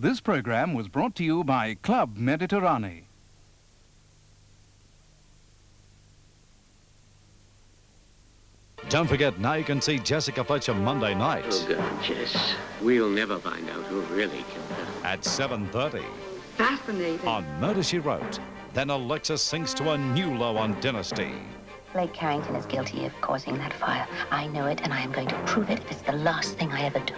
This program was brought to you by Club Mediterranee. Don't forget, now you can see Jessica Fletcher Monday night. Oh, God, Jess. We'll never find out who really killed her. At 7:30. Fascinating. On Murder, She Wrote. Then Alexis sinks to a new low on Dynasty. Blake Carrington is guilty of causing that fire. I know it, and I am going to prove it if it's the last thing I ever do.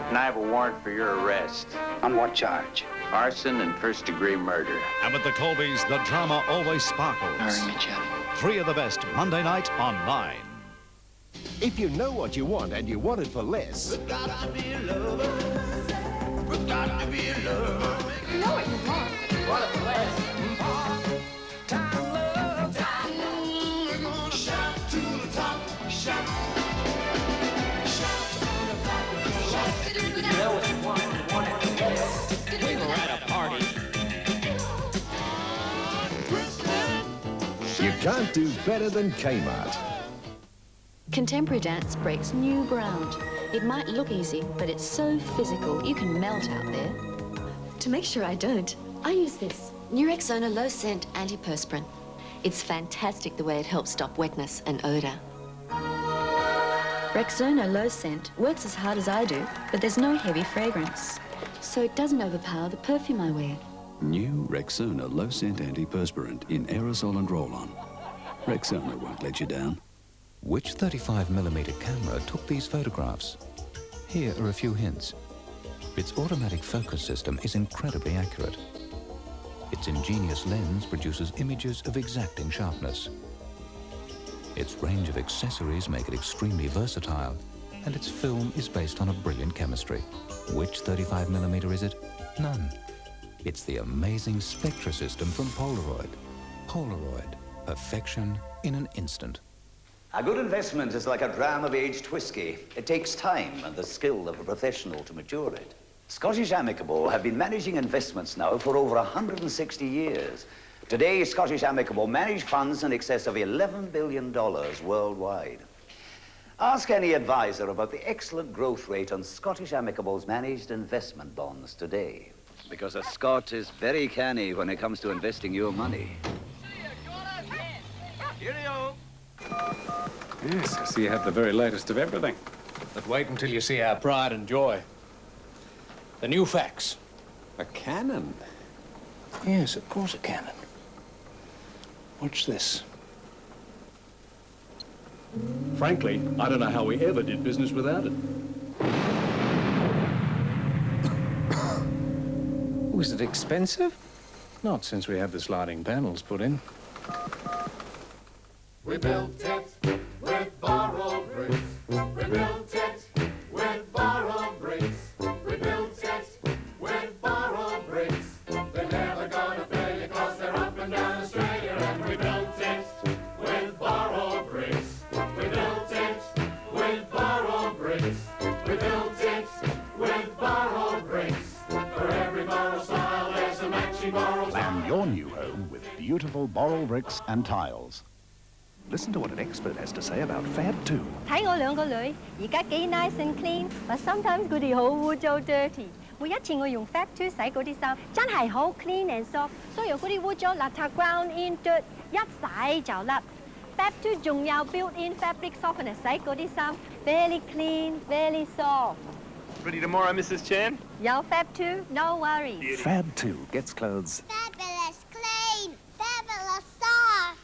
And I have a warrant for your arrest. On what charge? Arson and first-degree murder. And with the Colbys, the drama always sparkles. Very much. 3 of the best, Monday night on 9. If you know what you want and you want it for less... We've got to be a lover. We've got to be a lover. You know what you want. You want it for less. Time, love, time. We're gonna shout to the top. Shout. Shout to the top. Shout. You know what you want. You want it for less. We were at a party. You can't do better than Kmart. Contemporary dance breaks new ground. It might look easy, but it's so physical, you can melt out there. To make sure I don't, I use this. New Rexona Low Scent Antiperspirant. It's fantastic the way it helps stop wetness and odour. Rexona Low Scent works as hard as I do, but there's no heavy fragrance. So it doesn't overpower the perfume I wear. New Rexona Low Scent Antiperspirant in aerosol and roll-on. Rexona won't let you down. Which 35mm camera took these photographs? Here are a few hints. Its automatic focus system is incredibly accurate. Its ingenious lens produces images of exacting sharpness. Its range of accessories make it extremely versatile, and its film is based on a brilliant chemistry. Which 35mm is it? None. It's the amazing Spectra system from Polaroid. Polaroid, perfection in an instant. A good investment is like a dram of aged whiskey. It takes time and the skill of a professional to mature it. Scottish Amicable have been managing investments now for over 160 years. Today, Scottish Amicable manage funds in excess of $11 billion worldwide. Ask any advisor about the excellent growth rate on Scottish Amicable's managed investment bonds today. Because a Scot is very canny when it comes to investing your money. Cheerio. Yes, I see you have the very latest of everything. But wait until you see our pride and joy. The new fax. A cannon? Yes, of course a cannon. Watch this. Frankly, I don't know how we ever did business without it. Was it expensive? Not since we have the sliding panels put in. We built it with borrowed bricks. We built it with borrowed bricks. We built it with borrowed bricks. They're never gonna fail you 'cause they're up and down Australia. And we built it with borrowed bricks. We built it with borrowed bricks. We built it with borrowed bricks. For every borrow style, there's a matching borrow style. Plan your new home with beautiful Boral bricks and tiles. Listen to what an expert has to say about Fab 2. 睇我兩個女，而家幾 nice and clean， but sometimes 佢哋好污糟 dirty。每一次我用 Fab 2洗嗰啲衫，真係好 clean and soft， 所以嗰啲污糟邋遢 ground in dirt 一洗就甩。Fab 2仲有 built-in fabric softener 洗嗰啲衫 very clean, very soft。 Ready tomorrow, Mrs. Chan? 有 Fab 2, no worries。 Fab 2 gets clothes. Fabulous clean, fabulous soft。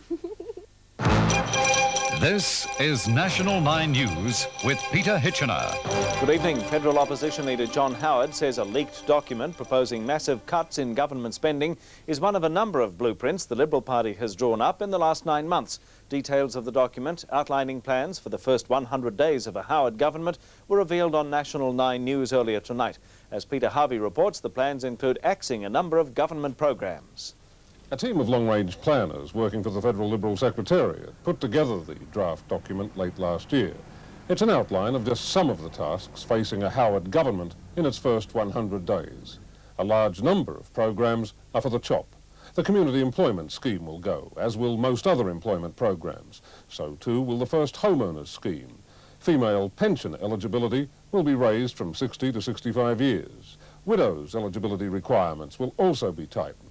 This is National 9 News with Peter Hitchener. Good evening. Federal Opposition Leader John Howard says a leaked document proposing massive cuts in government spending is one of a number of blueprints the Liberal Party has drawn up in the last 9 months. Details of the document outlining plans for the first 100 days of a Howard government were revealed on National 9 News earlier tonight. As Peter Harvey reports, the plans include axing a number of government programs. A team of long-range planners working for the Federal Liberal Secretariat put together the draft document late last year. It's an outline of just some of the tasks facing a Howard government in its first 100 days. A large number of programs are for the chop. The community employment scheme will go, as will most other employment programs. So too will the first homeowners scheme. Female pension eligibility will be raised from 60 to 65 years. Widows' eligibility requirements will also be tightened.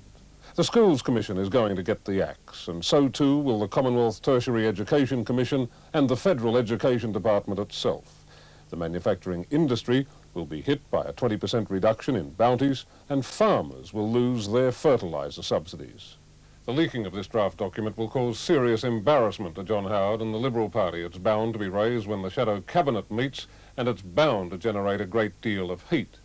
The Schools Commission is going to get the axe, and so too will the Commonwealth Tertiary Education Commission and the Federal Education Department itself. The manufacturing industry will be hit by a 20% reduction in bounties, and farmers will lose their fertiliser subsidies. The leaking of this draft document will cause serious embarrassment to John Howard and the Liberal Party. It's bound to be raised when the shadow cabinet meets, and it's bound to generate a great deal of heat.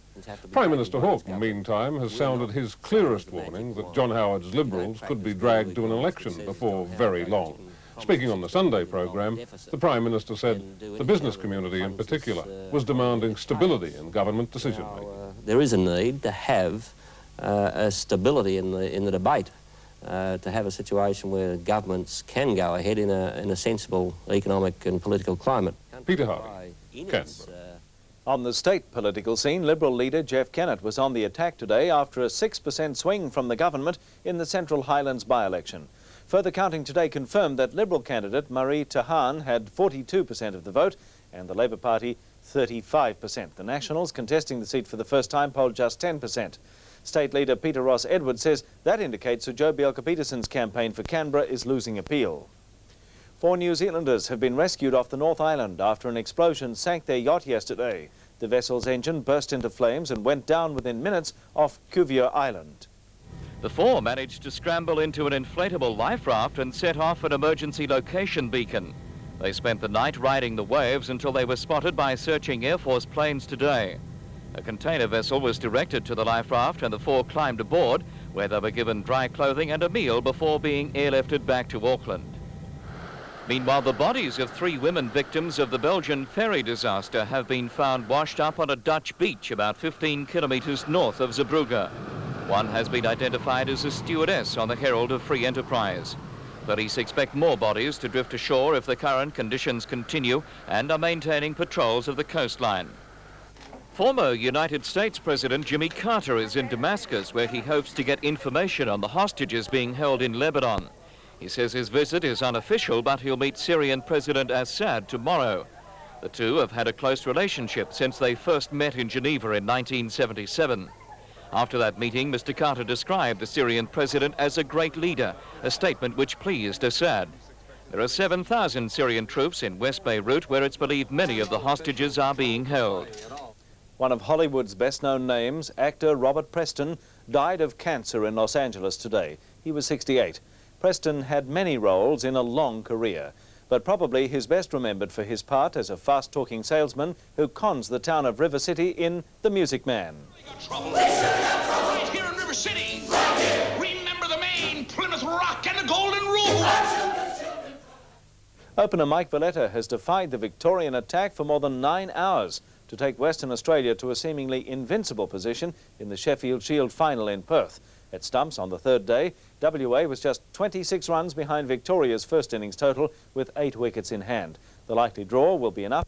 Prime Minister Hawke, meantime, has sounded his clearest warning that John Howard's Liberals could be dragged to an election before very long. Speaking on the Sunday programme, the Prime Minister said the business community in particular was demanding stability in government decision-making. There is a need to have a stability in the debate, to have a situation where governments can go ahead in a sensible economic and political climate. Peter Harvey, Canberra. On the state political scene, Liberal leader Jeff Kennett was on the attack today after a 6% swing from the government in the Central Highlands by-election. Further counting today confirmed that Liberal candidate Marie Tahan had 42% of the vote and the Labour Party 35%. The Nationals, contesting the seat for the first time, polled just 10%. State leader Peter Ross Edwards says that indicates that Joe Bjelke-Petersen's campaign for Canberra is losing appeal. 4 New Zealanders have been rescued off the North Island after an explosion sank their yacht yesterday. The vessel's engine burst into flames and went down within minutes off Cuvier Island. The 4 managed to scramble into an inflatable life raft and set off an emergency location beacon. They spent the night riding the waves until they were spotted by searching Air Force planes today. A container vessel was directed to the life raft and the 4 climbed aboard, where they were given dry clothing and a meal before being airlifted back to Auckland. Meanwhile, the bodies of 3 women victims of the Belgian ferry disaster have been found washed up on a Dutch beach about 15 kilometres north of Zeebrugge. One has been identified as a stewardess on the Herald of Free Enterprise. Police expect more bodies to drift ashore if the current conditions continue and are maintaining patrols of the coastline. Former United States President Jimmy Carter is in Damascus, where he hopes to get information on the hostages being held in Lebanon. He says his visit is unofficial, but he'll meet Syrian President Assad tomorrow. The two have had a close relationship since they first met in Geneva in 1977. After that meeting, Mr. Carter described the Syrian president as a great leader, a statement which pleased Assad. There are 7,000 Syrian troops in West Beirut, where it's believed many of the hostages are being held. One of Hollywood's best-known names, actor Robert Preston, died of cancer in Los Angeles today. He was 68. Preston had many roles in a long career, but probably he's best remembered for his part as a fast-talking salesman who cons the town of River City in The Music Man. Right here in River City. Remember the Maine, Plymouth Rock, and the Golden Rule. Opener Mike Valletta has defied the Victorian attack for more than 9 hours to take Western Australia to a seemingly invincible position in the Sheffield Shield final in Perth. At stumps on the 3rd day, WA was just 26 runs behind Victoria's first innings total with 8 wickets in hand. The likely draw will be enough